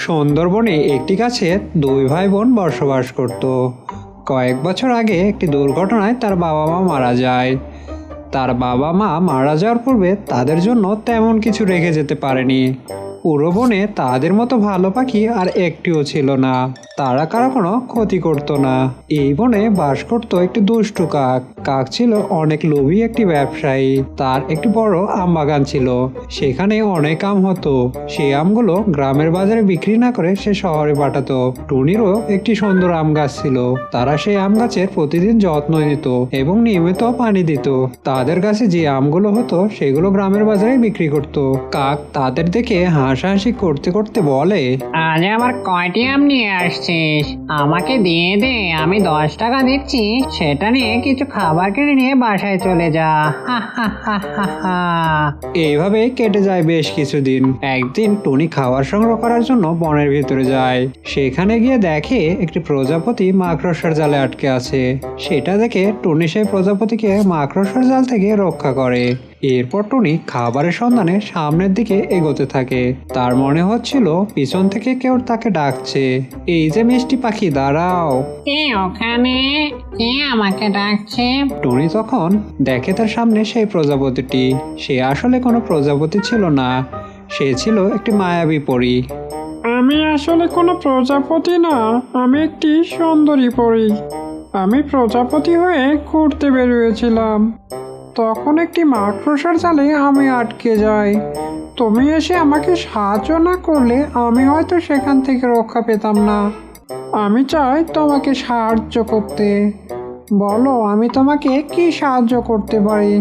সুন্দরবনে একটি গাছে দুই ভাই বোন বসবাস করত। কয়েক বছর আগে একটি দুর্ঘটনায় তার বাবা মা মারা যায়। তার বাবা মা মারা যাওয়ার পূর্বে তাদের জন্য তেমন কিছু রেখে যেতে পারেনি। পুরো বনে তাদের মতো ভালো পাখি আর একটিও ছিল না। তারা কারো কোনো ক্ষতি করত না। এই বনে বাস করত একটি দুষ্টু কাক। কাক ছিল অনেক লোভী একটি ব্যবসায়ী। তার একটি বড় আম বাগান ছিল, সেখানে অনেক আম হতো। সেই আমগুলো গ্রামের বাজারে বিক্রি না করে সে শহরে পাঠাতো। টুনিরও একটি সুন্দর আম গাছ ছিল। তারা সেই আম গাছের প্রতিদিন যত্ন নিত এবং নিয়মিত পানি দিত। তাদের কাছে যে আমগুলো হতো সেগুলো গ্রামের বাজারে বিক্রি করত। কাক তাদের দেখে হাসাহাসি করতে করতে বলে, আজ আবার কয়টি আম নিয়ে আসছিস? আমাকে দিয়ে দে, আমি 10 টাকা দিচ্ছি। সেটা নিয়ে কিছু খাবার কিনে নিয়ে বাসায় চলে যা। হা হা হা হা হা। এইভাবে কেটে যায় বেশ কিছুদিন। একদিন টুনি খাবার সংগ্রহ করার জন্য বনের ভিতরে যায়। সেখানে গিয়ে দেখে একটি প্রজাপতি মাকড়সার জালে আটকে আছে। সেটা দেখে টুনি সেই প্রজাপতিকে মাকড়সার জাল থেকে রক্ষা করে। এরপর টুনি খাবারের সন্ধানে সামনের দিকে এগোতে থাকে। তার মনে হচ্ছিল পিছন থেকে কেউ তাকে ডাকছে, এই যে মিষ্টি পাখি, দাঁড়াও। কে ওখানে? কে আমাকে ডাকছে? টুনি তখন দেখে তার সামনে সেই প্রজাপতিটি। সে আসলে কোনো প্রজাপতি ছিল না, সে ছিল একটি মায়াবী পরী। আমি আসলে কোনো প্রজাপতি না, আমি একটি সুন্দরী পরী। আমি প্রজাপতি হয়ে ঘুরতে বেরিয়েছিলাম, তখন একটি মাকড়সার জালে আমি আটকে যাই। তুমি এসে আমাকে সাহায্য না করলে আমি হয়তো সেখান থেকে রক্ষা পেতাম না। আমি চাই তোমাকে সাহায্য করতে। বলো, আমি তোমাকে কি সাহায্য করতে পারি?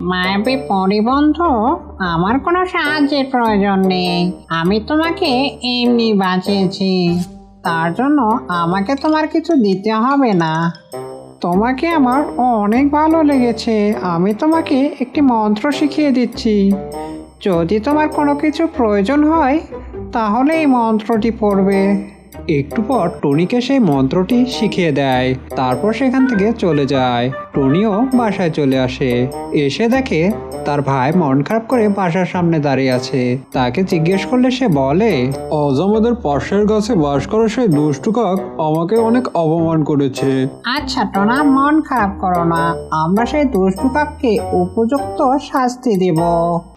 মায়াবী পরিবন্ধু, আমার কোনো সাহায্যের প্রয়োজন নেই। আমি তোমাকে এমনি বাঁচিয়েছি, তার জন্য আমাকে তোমার কিছু দিতে হবে না। তোমাকে আমার অনেক ভালো লেগেছে। আমি তোমাকে একটি মন্ত্র শিখিয়ে দিচ্ছি। যদি তোমার কোনো কিছু প্রয়োজন হয় তাহলে এই মন্ত্রটি পড়বে। একটু পর টুনিকে সেই মন্ত্রটি শিখিয়ে দেয়। তারপর সেখান থেকে চলে যায়। টুনিও বাসায় চলে আসে। এসে দেখে তার ভাই মন খারাপ করে বাসার সামনে দাঁড়িয়ে আছে। তাকে জিজ্ঞেস করলে সে বলে, আজ আমাদের পাশের গাছে বাস করা সেই দুষ্টু কাক আমাকে অনেক অপমান করেছে। আচ্ছা টোনা, মন খারাপ করো না, আমরা সেই দুষ্টু কাককে উপযুক্ত শাস্তি দেব।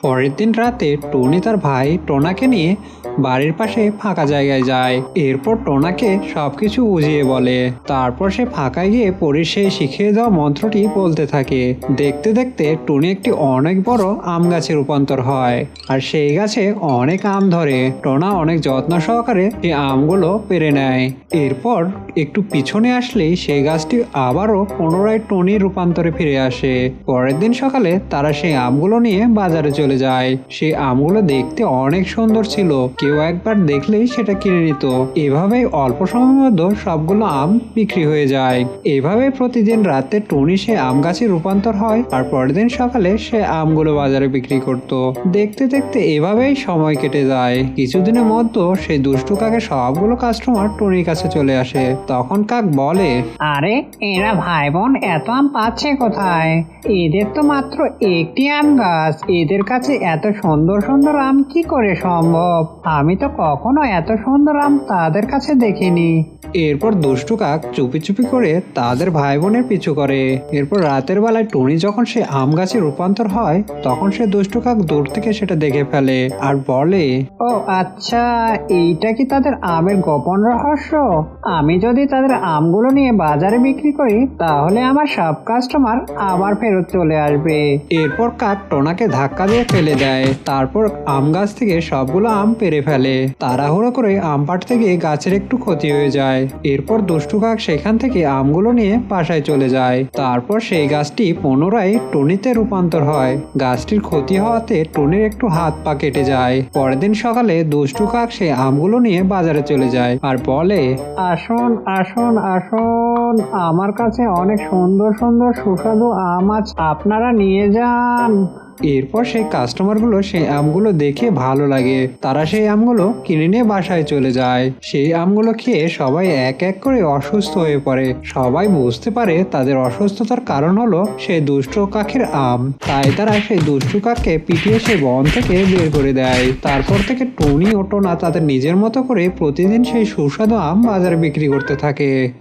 পরের দিন রাতে টুনি তার ভাই টোনাকে নিয়ে বাড়ির পাশে ফাঁকা জায়গায় যায়। এরপর টোনাকে সবকিছু বুঝিয়ে বলে। তারপর সে ফাঁকায় গিয়ে পরীর সেই শিখিয়ে দেওয়া মন্ত্রটি বলতে থাকে। দেখতে দেখতে টুনি একটি অনেক বড় আম গাছে রূপান্তর হয়, আর সেই গাছে অনেক আম ধরে। টোনা অনেক যত্ন সহকারে সেই আমগুলো পেরে নেয়। এরপর একটু পিছনে আসলেই সেই গাছটি আবারও পুনরায় টুনির রূপান্তরে ফিরে আসে। পরের দিন সকালে তারা সেই আমগুলো নিয়ে বাজারে চলে যায়। সেই আমগুলো দেখতে অনেক সুন্দর ছিল, কেউ একবার দেখলেই সেটা কিনে নিত। এভাবেই অল্প সময়ের মধ্যে সবগুলো আম বিক্রি হয়ে যায়। এভাবে প্রতিদিন রাতে টুনি সে আম গাছে রূপান্তর হয়, আর পরের দিন সকালে সে আমগুলো বাজারে বিক্রি করত। দেখতে দেখতে এভাবেই সময় কেটে যায়। কিছুদিনের মধ্যে সেই দুষ্টু কাকের সবগুলো কাস্টমার টুনির কাছে চলে আসে। তখন কাক বলে, আরে এরা ভাই বোন এত আম পাচ্ছে কোথায়? এদের তো মাত্র একটি আম গাছ, এদের কাছে এত সুন্দর সুন্দর আম কি করে সম্ভব? আমি তো কখনো এত সুন্দর আম তাদের কাছে দেখিনি। এরপর দুষ্টু কাক চুপি চুপি করে তাদের ভাই বোনের পিছু করে। এরপর রাতের বেলায় টুনি যখন সে আম গাছে রূপান্তর হয়, তখন সে দুষ্টু কাক দূর থেকে সেটা দেখে ফেলে আর বলে, ও আচ্ছা, এইটা কি তাদের আমের গোপন রহস্য? আমি যদি তাদের আমগুলো নিয়ে বাজারে বিক্রি করি তাহলে আমার সব কাস্টমার আবার ফেরত চলে আসবে। এরপর কাক টোনাকে ধাক্কা দিয়ে ফেলে দেয়। তারপর আম গাছ থেকে সবগুলো আম পেড়ে ফেলে। তাড়াহুড়ো করে আম পাড়তে গিয়ে গাছের একটু ক্ষতি হয়ে যায়। এরপর দুষ্টু কাক সেখান থেকে আমগুলো নিয়ে বাসায় চলে যায়। তারপর সেই গাছটি পুনরায় টুনিতে রূপান্তর হয়। গাছটির ক্ষতি হওয়াতে টুনির একটু হাত পা কেটে যায়। পরের দিন সকালে দুষ্টু কাক সেই আমগুলো নিয়ে বাজারে চলে যায় আর বলে, আসুন আসুন আসুন, আমার কাছে অনেক সুন্দর সুন্দর সুস্বাদু আম আছে, আপনারা নিয়ে যান। এরপর সেই কাস্টমারগুলো সেই আমগুলো দেখে ভালো লাগে, তারা সেই আমগুলো কিনে নিয়ে বাসায় চলে যায়। সেই আমগুলো খেয়ে সবাই এক এক করে অসুস্থ হয়ে পড়ে। সবাই বুঝতে পারে তাদের অসুস্থতার কারণ হলো সেই দুষ্ট কাকের আম। তাই তারা সেই দুষ্টু কাককে পিটিয়ে সেই বন থেকে বের করে দেয়। তারপর থেকে টুনি ও টোনা তাদের নিজের মতো করে প্রতিদিন সেই সুস্বাদু আম বাজারে বিক্রি করতে থাকে।